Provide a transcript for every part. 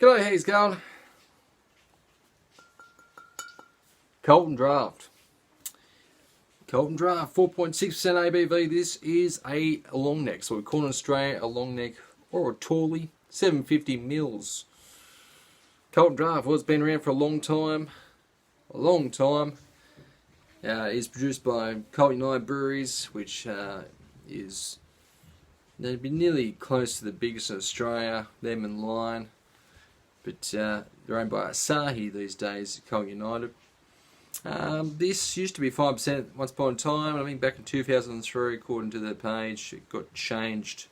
G'day, how's it going? Carlton Draught. Carlton Draught, 4.6% ABV. This is a long neck. So we call in Australia a long neck or a tawley, 750 mils. Carlton Draught, well, it's been around for a long time. It's produced by Carlton United Breweries, which is nearly close to the biggest in Australia, them and Lion. But they're owned by Asahi these days, Carlton United. This used to be 5% once upon a time. I think back in 2003, according to the page, it got changed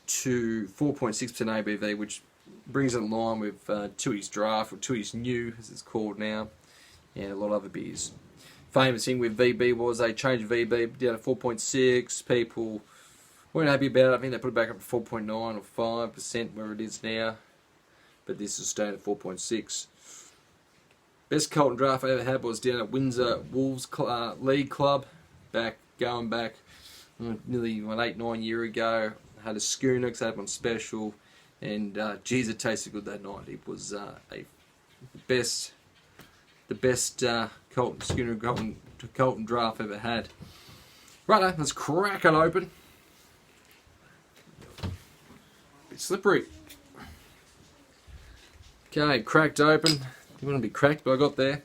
to 4.6% ABV, which brings it in line with Tui's Draught, or Tui's New, as it's called now, and a lot of other beers. Famous thing with VB was they changed VB down to 4.6. People weren't happy about it. I think they put it back up to 4.9 or 5%, where it is now. But this is staying at 4.6. Best Carlton Draught I ever had was down at Windsor Wolves League Club, going back nearly 8-9 years ago. I had a schooner because I had one special, and geez, it tasted good that night. It was the best Carlton schooner Carlton Draught I've ever had. Righto, let's crack it open. Bit slippery. Okay, cracked open. It wouldn't be cracked, but I got there.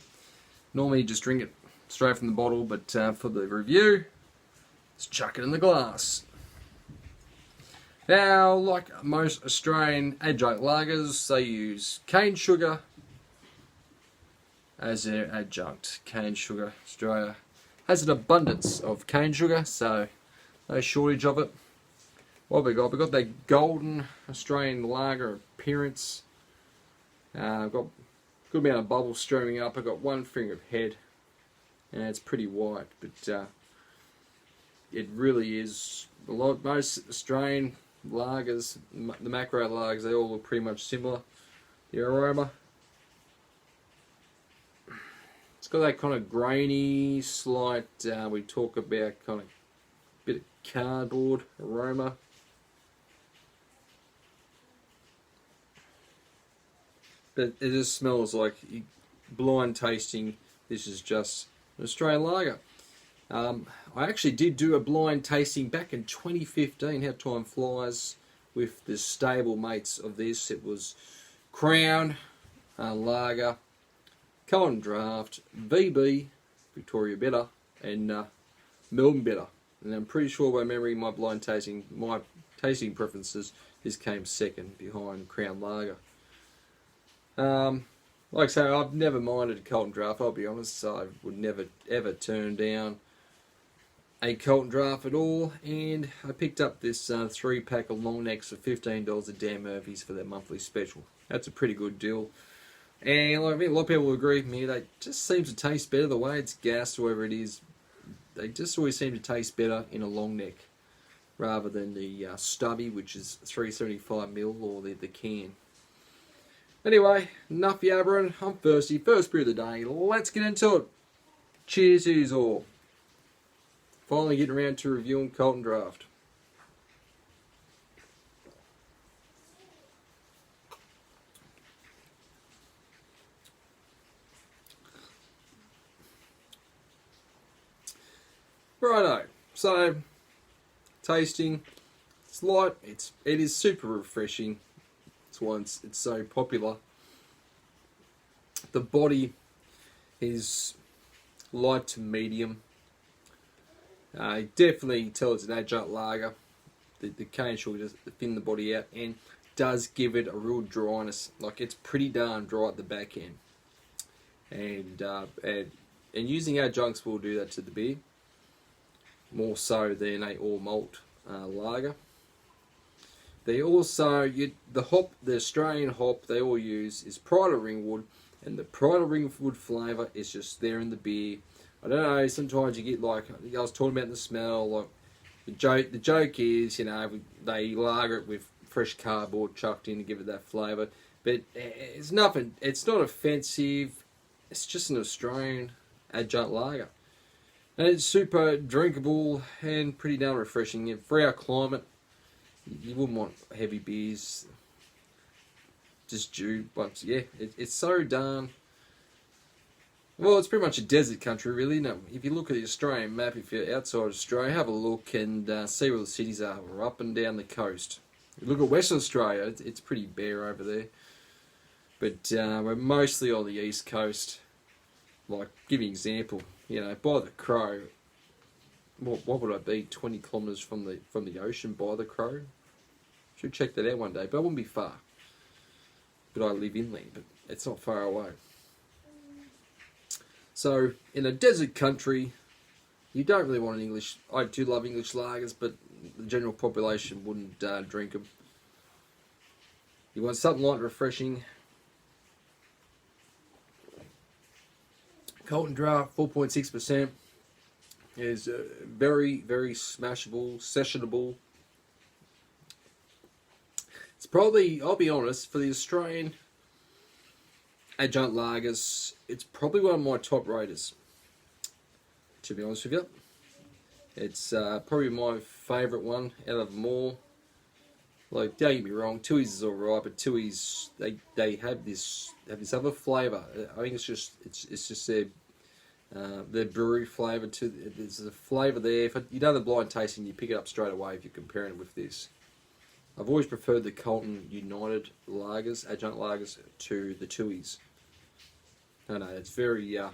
Normally you just drink it straight from the bottle, but for the review, let's chuck it in the glass. Now, like most Australian adjunct lagers, they use cane sugar as their adjunct. Cane sugar. Australia has an abundance of cane sugar, so no shortage of it. What have we got? We've got that golden Australian lager appearance. I've got a good amount of bubbles streaming up. I've got one finger of head, and it's pretty white, but it really is most Australian lagers, the macro lagers, they all look pretty much similar. The aroma, it's got that kind of grainy, slight, we talk about kind of bit of cardboard aroma. But it just smells like blind tasting. This is just an Australian lager. I actually did do a blind tasting back in 2015. How time flies with the stable mates of this. It was Crown Lager, Carlton Draught, VB, Victoria Better, and Melbourne Better. And I'm pretty sure by memory, my tasting preferences, this came second behind Crown Lager. Like I say, I've never minded Carlton Draught, I'll be honest, so I would never ever turn down a Carlton Draught at all, and I picked up this 3-pack of long necks for $15 at Dan Murphy's for their monthly special. That's a pretty good deal, and I think a lot of people will agree with me, they just seem to taste better the way it's gassed, or whatever it is. They just always seem to taste better in a long neck rather than the stubby, which is 375ml, or the can. Anyway, enough yabbering. I'm thirsty. First beer of the day. Let's get into it. Cheers to yous all. Finally getting around to reviewing Carlton Draught. Righto. So, tasting. It's light. It is super refreshing. That's why it's so popular. The body is light to medium. Definitely tell it's an adjunct lager. The cane sugar just thin the body out and does give it a real dryness. Like, it's pretty darn dry at the back end. And using adjuncts will do that to the beer, more so than a all malt lager. They also, the Australian hop they all use is Pride of Ringwood, and the Pride of Ringwood flavour is just there in the beer. I don't know, sometimes you get like, I was talking about the smell, like, the joke is, you know, they lager it with fresh cardboard chucked in to give it that flavour, but it's nothing, it's not offensive, it's just an Australian adjunct lager. And it's super drinkable and pretty darn refreshing. For our climate, you wouldn't want heavy beers. just due. But yeah, it's so darn. Well, it's pretty much a desert country, really. No, if you look at the Australian map, if you're outside Australia, have a look and see where the cities are. We're up and down the coast. If you look at Western Australia, it's pretty bare over there. But we're mostly on the east coast. Like, give you an example, by the Crow, what would I be? 20 kilometres from the ocean by the Crow. Should check that out one day, but I wouldn't be far. But I live inland, but it's not far away. So, in a desert country, you don't really want an English. I do love English lagers, but the general population wouldn't drink them. You want something light and refreshing. Carlton Draught, 4.6%, is very, very smashable, sessionable. It's probably, I'll be honest, for the Australian adjunct lagers, it's probably one of my top raters, to be honest with you. It's probably my favourite one out of them all. Like, don't get me wrong, Tooheys is alright, but Tooheys, they have this other flavour. I think it's just their brewery flavour too. There's a flavour there. If you know the blind tasting, you pick it up straight away if you're comparing it with this. I've always preferred the Carlton United lagers, adjunct lagers, to the Tooheys. I know it's very a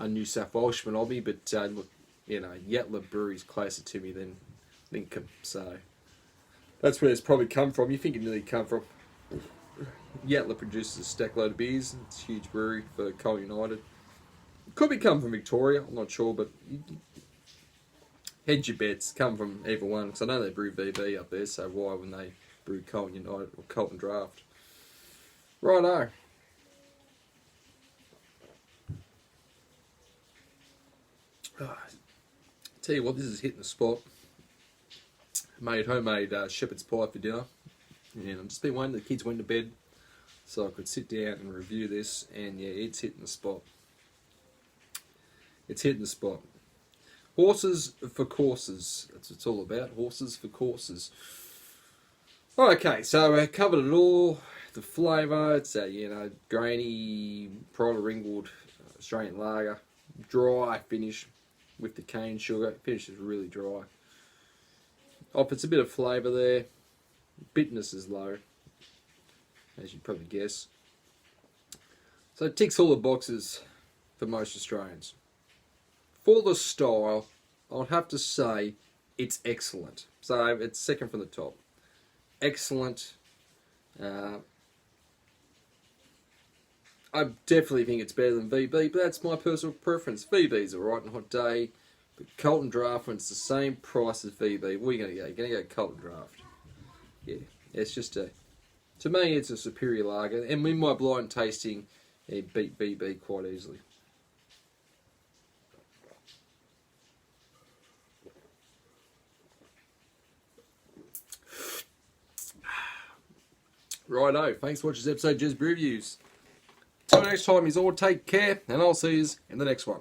New South Welshman of me, but look, Yatala Brewery's closer to me than Lincoln, so that's where it's probably come from. You think it nearly come from? Yatala produces a stack load of beers. It's a huge brewery for Carlton United. It could be come from Victoria, I'm not sure, but hedge your bets, come from either one, because I know they brew VB up there, so why wouldn't they brew Carlton United or Carlton Draught? Righto. Tell you what, this is hitting the spot. Made homemade shepherd's pie for dinner, and I've just been waiting till the kids went to bed so I could sit down and review this, and yeah, it's hitting the spot. It's hitting the spot. Horses for courses. That's what it's all about. Horses for courses. Okay, so I covered it all. The flavour, it's a grainy Pride of Ringwood Australian lager. Dry finish with the cane sugar. Finish is really dry. Offers a bit of flavour there. Bitterness is low, as you'd probably guess. So it ticks all the boxes for most Australians. For the style, I'll have to say it's excellent. So it's second from the top. Excellent. I definitely think it's better than VB, but that's my personal preference. VB's alright on a hot day, but Carlton Draught, when it's the same price as VB, where are you going to go? You're going to go Carlton Draught. Yeah, it's just to me, it's a superior lager, and in my blind tasting, it beat VB quite easily. Righto, thanks for watching this episode of Jez Brew Reviews. Till next time, is all take care, and I'll see you in the next one.